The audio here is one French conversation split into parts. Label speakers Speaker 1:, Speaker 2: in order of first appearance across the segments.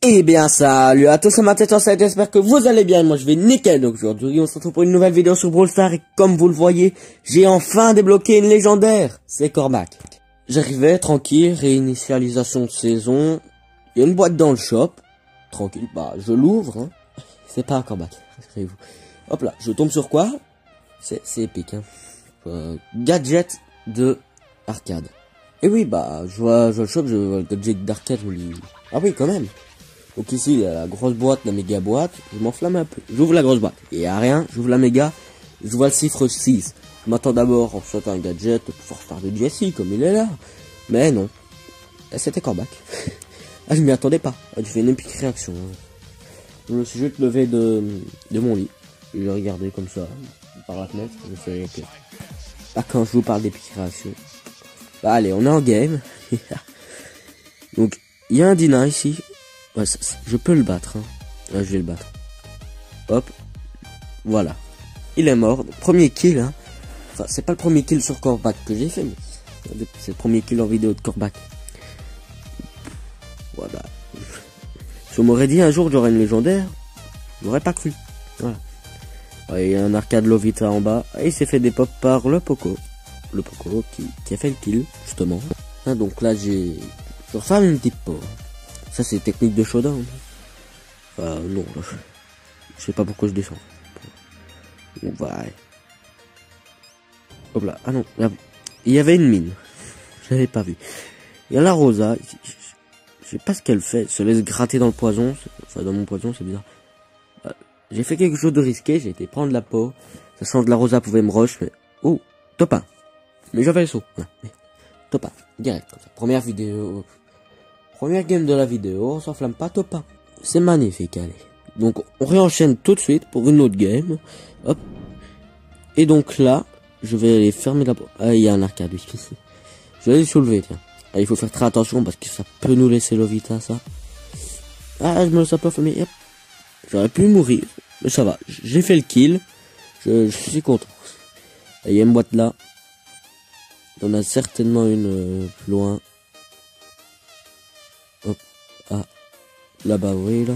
Speaker 1: Eh bien salut à tous, c'est Mathieu, j'espère que vous allez bien, moi je vais nickel. Donc aujourd'hui on se retrouve pour une nouvelle vidéo sur Brawl Stars et comme vous le voyez, j'ai enfin débloqué une légendaire, c'est Cormac. J'arrivais tranquille, réinitialisation de saison, il y a une boîte dans le shop, tranquille, bah je l'ouvre, hein. C'est pas un Cormac, rassurez-vous. Hop là, je tombe sur quoi? C'est épique, hein. Gadget de arcade. Et oui, bah je vois le shop, je vois le gadget d'arcade, je me dis, ah oui quand même. Donc ici, il y a la grosse boîte, la méga boîte. Je m'enflamme un peu. J'ouvre la grosse boîte. Il n'y a rien. J'ouvre la méga. Je vois le chiffre 6. Je m'attends d'abord en sortant un gadget pour Star de Jesse, comme il est là. Mais non. C'était Cormac. Ah, je m'y attendais pas. J'ai fait une épique réaction. Je me suis juste levé de mon lit. J'ai regardé comme ça, par la fenêtre. Je me suis dit, ok. Là, quand je vous parle d'épique réaction. Bah, allez, on est en game. Donc, il y a un Dina ici. Ouais, je peux le battre, hein. Ouais, je vais le battre. Hop. Voilà. Il est mort. Premier kill, hein. Enfin, c'est pas le premier kill sur Cormac que j'ai fait, mais c'est le premier kill en vidéo de Cormac. Voilà. Si on m'aurait dit un jour que j'aurais une légendaire, j'aurais pas cru. Voilà. Ouais, il y a un arcade Lovita en bas. Et il s'est fait des pop par le Poco. Le Poco qui a fait le kill, justement. Hein, donc là, je refais une petite pause. Ça c'est technique de showdown. Non, je sais pas pourquoi je descends. Bon, bah, hop là, ah non, là, il y avait une mine. Je l'avais pas vu. Il y a la Rosa. Je sais pas ce qu'elle fait. Elle se laisse gratter dans le poison. Enfin, dans mon poison, c'est bizarre. J'ai fait quelque chose de risqué. J'ai été prendre la peau. Sachant que la Rosa pouvait me rush. Mais... oh, top 1. Mais j'avais le saut. Ouais, mais... top 1. Direct. Comme ça. Première vidéo. Première game de la vidéo, on s'enflamme pas, top 1. C'est magnifique, allez. Donc, on réenchaîne tout de suite pour une autre game. Hop. Et donc là, je vais aller fermer la porte. Ah, il y a un arcade, oui. Je vais aller soulever, tiens. Ah, il faut faire très attention parce que ça peut nous laisser Lovita, ça. Ah, je me laisse un peu fermer. Hop. J'aurais pu mourir. Mais ça va. J'ai fait le kill. Je suis content. Il y a une boîte là. Il y en a certainement une plus loin. Hop, ah, là-bas, oui, là.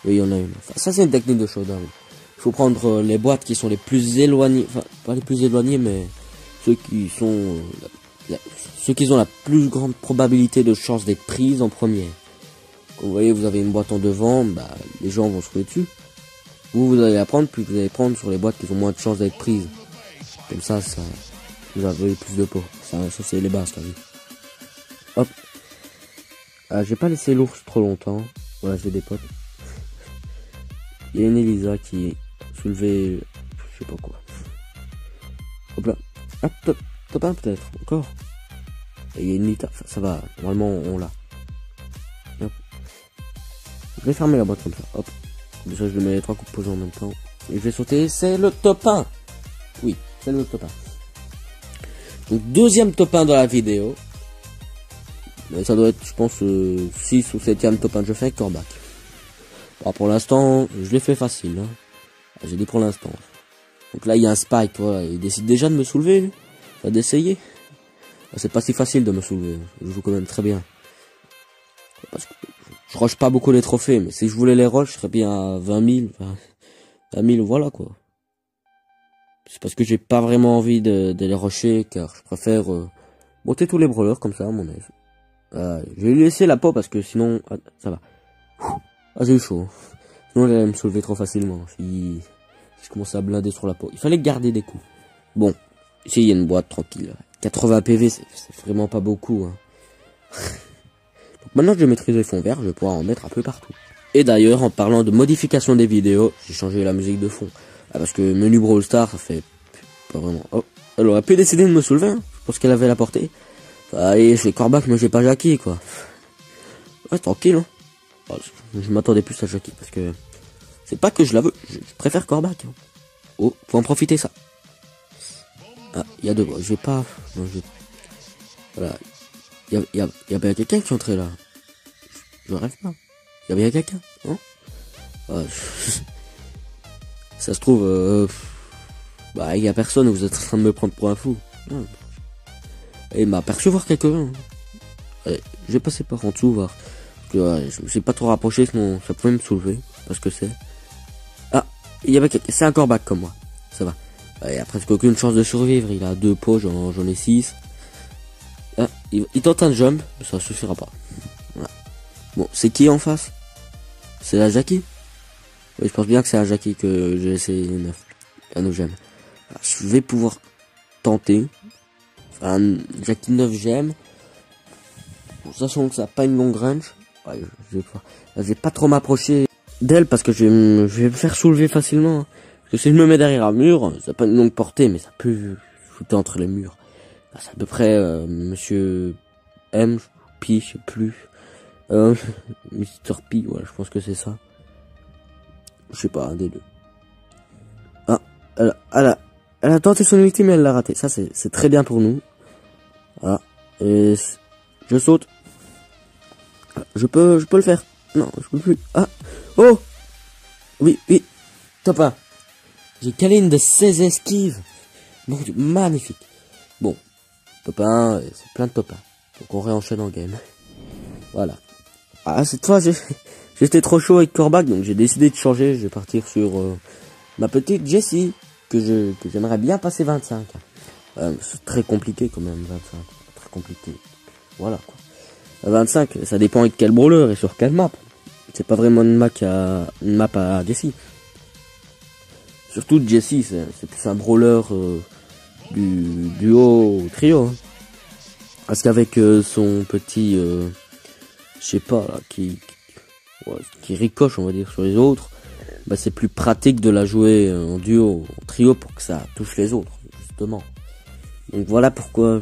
Speaker 1: Oui, il y en a une. Enfin, ça, c'est une technique de showdown. Il faut prendre les boîtes qui sont les plus éloignées, enfin, pas les plus éloignées, mais ceux qui sont, ceux qui ont la plus grande probabilité de chance d'être prises en première. Comme vous voyez, vous avez une boîte en devant, bah, les gens vont se rouler dessus. Vous allez la prendre, puis vous allez prendre sur les boîtes qui ont moins de chances d'être prises. Comme ça, vous avez plus de pots. Ça c'est les bases, là, oui. Hop. J'ai pas laissé l'ours trop longtemps. Voilà, j'ai des potes. Il y a une Elisa qui soulevait, je sais pas quoi. Hop là. Ah, top 1 peut-être, encore. Et il y a une Nita, ça va, normalement on l'a. Hop. Je vais fermer la boîte comme ça, hop. Déjà je mets les 3 coups de pause en même temps. Et je vais sauter, c'est le top 1. Oui, c'est le top 1. Donc deuxième top 1 dans la vidéo. Mais ça doit être, je pense, 6 ou 7ème top 1 que je fais avec Cormac. Bon, pour l'instant, je l'ai fait facile. Hein. J'ai dit pour l'instant. Donc là, il y a un Spike. Voilà, il décide déjà de me soulever. Lui. D'essayer. C'est pas si facile de me soulever. Je joue quand même très bien. Parce que je rush pas beaucoup les trophées. Mais si je voulais les rush, je serais bien à 20 000. Enfin, 20 000, voilà quoi. C'est parce que j'ai pas vraiment envie de les rusher. Car je préfère monter tous les brawlers comme ça à mon aise. Je vais lui laisser la peau parce que sinon, ça va. Ah, j'ai eu chaud. Sinon, elle allait me soulever trop facilement. Si je commençais à blinder sur la peau. Il fallait garder des coups. Bon. Ici, il y a une boîte tranquille. 80 PV, c'est vraiment pas beaucoup. Hein. Donc maintenant que je maîtrise les fonds verts, je vais pouvoir en mettre un peu partout. Et d'ailleurs, en parlant de modification des vidéos, j'ai changé la musique de fond. Parce que menu Brawl Stars, ça fait pas vraiment. Oh, elle aurait pu décider de me soulever. Hein, parce qu'elle avait la portée. Allez, c'est Cormac, mais j'ai pas Jackie, quoi. Ouais, tranquille, hein. Je m'attendais plus à Jackie, parce que... c'est pas que je la veux, je préfère Cormac. Hein. Oh, faut en profiter, ça. Ah, il y a deux bois, je vais pas... non, voilà. Il y a bien quelqu'un qui est entré, là. Je rêve pas. Il y a bien quelqu'un, hein. Ça se trouve... bah, il y a personne, vous êtes en train de me prendre pour un fou. Ouais. Et il m'a aperçu voir quelqu'un. Allez, je vais passer par en dessous voir. Que, ouais, je me suis pas trop rapproché, sinon ça pouvait me soulever. Parce que c'est... Ah, il y avait quelqu'un. C'est un corbac comme moi. Ça va. Il a presque aucune chance de survivre. Il a 2 pots, j'en ai 6. Ah, il tente un jump, mais ça suffira pas. Voilà. Bon, c'est qui en face? C'est la Jackie? Oui, je pense bien que c'est la Jackie que j'ai essayé 9. Un 9 gemmes. Alors, je vais pouvoir tenter. Enfin, Jackie 9 gemmes. Sachant que ça n'a pas une longue range. Ouais, je vais pas trop m'approcher d'elle parce que je vais me faire soulever facilement. Hein. Parce que si je me mets derrière un mur, ça n'a pas une longue portée, mais ça peut shooter entre les murs. C'est à peu près Monsieur M, P, je sais plus. Mr. P, ouais, je pense que c'est ça. Je sais pas, un des deux. Ah, elle a tenté son ultime mais elle l'a raté. Ça, c'est très bien pour nous. Voilà. Et je saute. Je peux le faire. Non, je peux plus. Ah, oh! Oui, top 1. J'ai calé une de 16 esquives. Bon, magnifique. Bon, top 1, c'est plein de top 1. Donc on réenchaîne en game. Voilà. Ah, cette fois, j'étais trop chaud avec Corbac, donc j'ai décidé de changer. Je vais partir sur ma petite Jessie, que j'aimerais bien passer 25. C'est très compliqué quand même, 25. Très compliqué. Voilà, quoi. 25, ça dépend avec quel brawler et sur quelle map. C'est pas vraiment une map à Jessie. Surtout Jessie, c'est plus un brawler du duo au trio. Hein. Parce qu'avec son petit... je sais pas, là, qui ricoche, on va dire, sur les autres, bah, c'est plus pratique de la jouer en duo, en trio, pour que ça touche les autres, justement. Donc voilà pourquoi,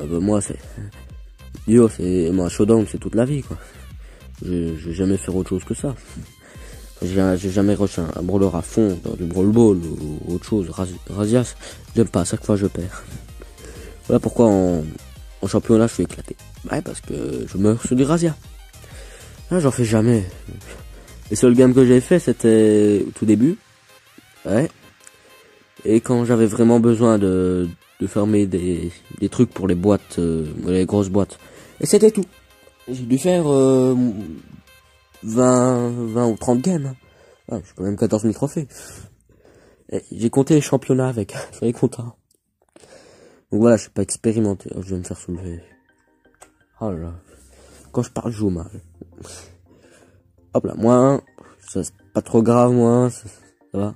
Speaker 1: moi, c'est... Duo, moi, Showdown, c'est toute la vie, quoi. Je vais jamais faire autre chose que ça. J'ai jamais rush un brawler à fond dans du Brawl Ball ou autre chose. Razias, j'aime pas, à chaque fois je perds. Voilà pourquoi en championnat je suis éclaté. Ouais, parce que je meurs sur du Razia. Là, j'en fais jamais. Les seuls games que j'ai fait, c'était au tout début. Ouais. Et quand j'avais vraiment besoin de fermer des trucs pour les boîtes, les grosses boîtes. Et c'était tout. J'ai dû faire 20 ou 30 games. Ah, j'ai quand même 14 000 trophées. J'ai compté les championnats avec. Je suis content. Donc voilà, je suis pas expérimenté. Oh, je vais me faire soulever. Oh là là. Quand je parle, je joue mal. Hop là, moins 1. Ça, c'est pas trop grave, moins 1. Ça va.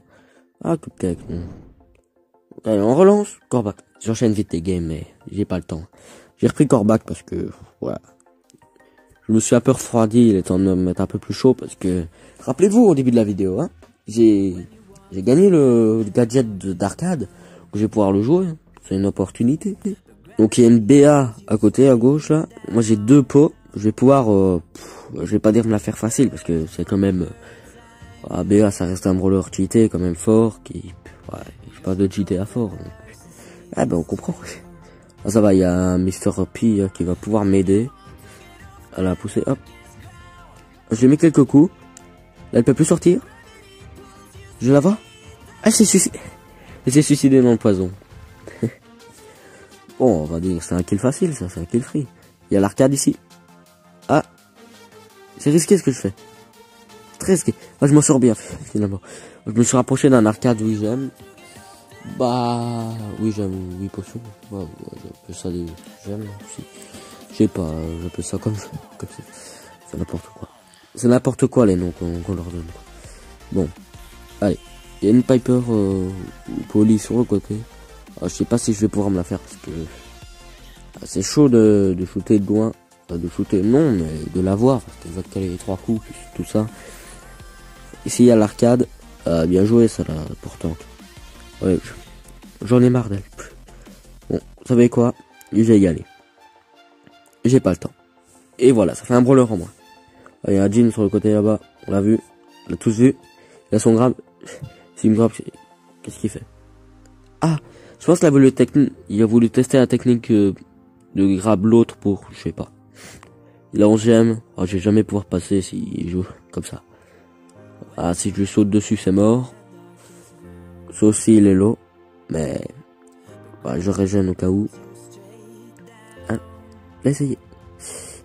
Speaker 1: Ah, cupcake. Allez, on relance. Corbac. J'enchaîne vite les games, mais j'ai pas le temps. J'ai repris Corbac parce que, voilà. Je me suis un peu refroidi, il est temps de me mettre un peu plus chaud parce que... Rappelez-vous au début de la vidéo, hein. J'ai gagné le gadget d'arcade. Je vais pouvoir le jouer. Hein. C'est une opportunité. Donc il y a une BA à côté, à gauche, là. Moi j'ai 2 pots. Je vais pouvoir... je vais pas dire me la faire facile parce que c'est quand même... BA ça reste un brawler cheaté, quand même fort. Qui... Ouais, je parle de cheaté à fort. Donc. Ah ben on comprend. Ah ça va, il y a un Mr. P qui va pouvoir m'aider. Elle a poussé, hop. Je lui mets quelques coups. Là, elle peut plus sortir. Je la vois. Elle s'est suicidée. Elle s'est suicidée dans le poison. Bon, on va dire c'est un kill facile, ça, c'est un kill free. Il y a l'arcade ici. Ah. C'est risqué ce que je fais. C'est très risqué. Moi, je m'en sors bien, finalement. Je me suis rapproché d'un arcade, oui, j'aime. Bah, oui, j'aime 8 potions. Ouais, j'appelle ça des... J'aime, si. Je sais pas, j'appelle ça comme ça. C'est n'importe quoi. C'est n'importe quoi les noms qu'on leur donne. Quoi. Bon, allez. Il y a une Piper polie sur le côté. Alors, je sais pas si je vais pouvoir me la faire parce que c'est chaud de shooter de loin. De shooter non, mais de la voir parce qu'elle va te caler les 3 coups, plus tout ça. Ici il y a l'arcade. Bien joué ça là, pourtant. Ouais, j'en ai marre d'elle. Bon, vous savez quoi? Je vais y aller. J'ai pas le temps. Et voilà, ça fait un brawler en moins. Il y a un Jean sur le côté là-bas, on l'a vu, on l'a tous vu. Il a son grab. C'est une grab, qu'est-ce qu'il fait? Ah, je pense qu'il a voulu tester la technique de grab l'autre pour, je sais pas. Il a 11 gemmes, oh, je vais jamais pouvoir passer s'il joue comme ça. Ah, si je lui saute dessus, c'est mort. Sauf s'il est low, mais bah, je régène au cas où. Ah, essayez.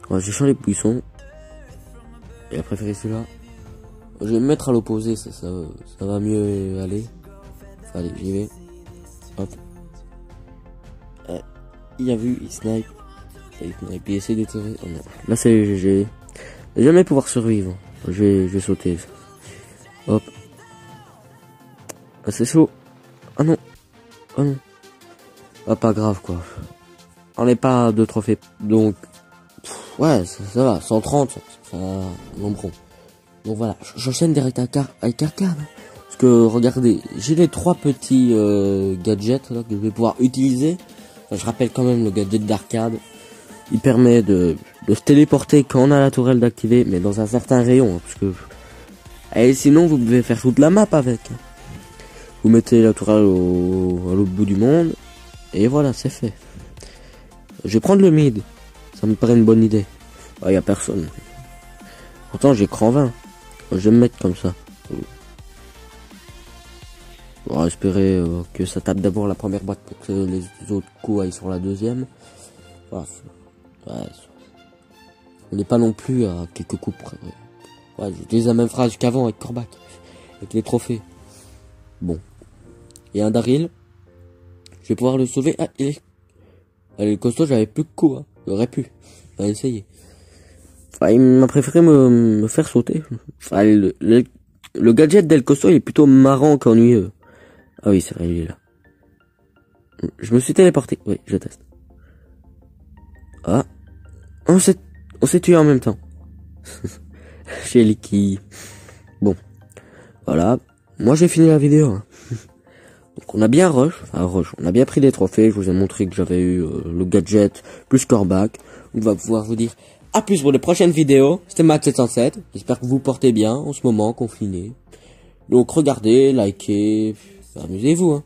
Speaker 1: Ouais, j'ai changé les buissons. Il a préféré celui-là. Je vais me mettre à l'opposé, ça va mieux aller. Allez, j'y vais. Hop. Il a vu, il snipe. Il essaie de tirer. Oh non. Là c'est GG. Je vais jamais pouvoir survivre. Je vais sauter. Hop. Ah, c'est chaud. Ah non. Ah non. Ah, pas grave quoi. On n'est pas à 2 trophées. Donc, ouais, ça va. 130, ça nombreux. Donc voilà, j'enchaîne direct avec arcade. Parce que regardez, j'ai les 3 petits gadgets là, que je vais pouvoir utiliser. Enfin, je rappelle quand même le gadget d'arcade. Il permet de se téléporter quand on a la tourelle d'activer, mais dans un certain rayon. Parce que et sinon vous pouvez faire toute la map avec. Vous mettez la tourelle à l'autre bout du monde. Et voilà, c'est fait. Je vais prendre le mid. Ça me paraît une bonne idée. Ah, y a personne. Pourtant j'ai cran 20. Je vais me mettre comme ça. On va espérer que ça tape d'abord la première boîte pour que les autres coups aillent sur la deuxième. Voilà. Ouais. On n'est pas non plus à quelques coups près. Ouais, j'utilise la même phrase qu'avant avec Corbac. Avec les trophées. Bon. Il y a un Daryl. Je vais pouvoir le sauver. Ah, il est... Allez, le costaud, j'avais plus de coups. Hein. J'aurais pu. On va essayer. Enfin, il m'a préféré me faire sauter. Enfin, le gadget d'El Costo, il est plutôt marrant qu'ennuyeux. Ah oui, c'est vrai, il est là. Je me suis téléporté. Oui, je teste. Ah. On s'est tué en même temps. Chez Licky. Bon. Voilà. Moi, j'ai fini la vidéo. Hein. Donc, on a bien rush. Enfin, rush. On a bien pris des trophées. Je vous ai montré que j'avais eu le gadget plus Corbac. On va pouvoir vous dire à plus pour les prochaines vidéos. C'était Max707. J'espère que vous portez bien en ce moment, confiné. Donc, regardez, likez. Amusez-vous, hein.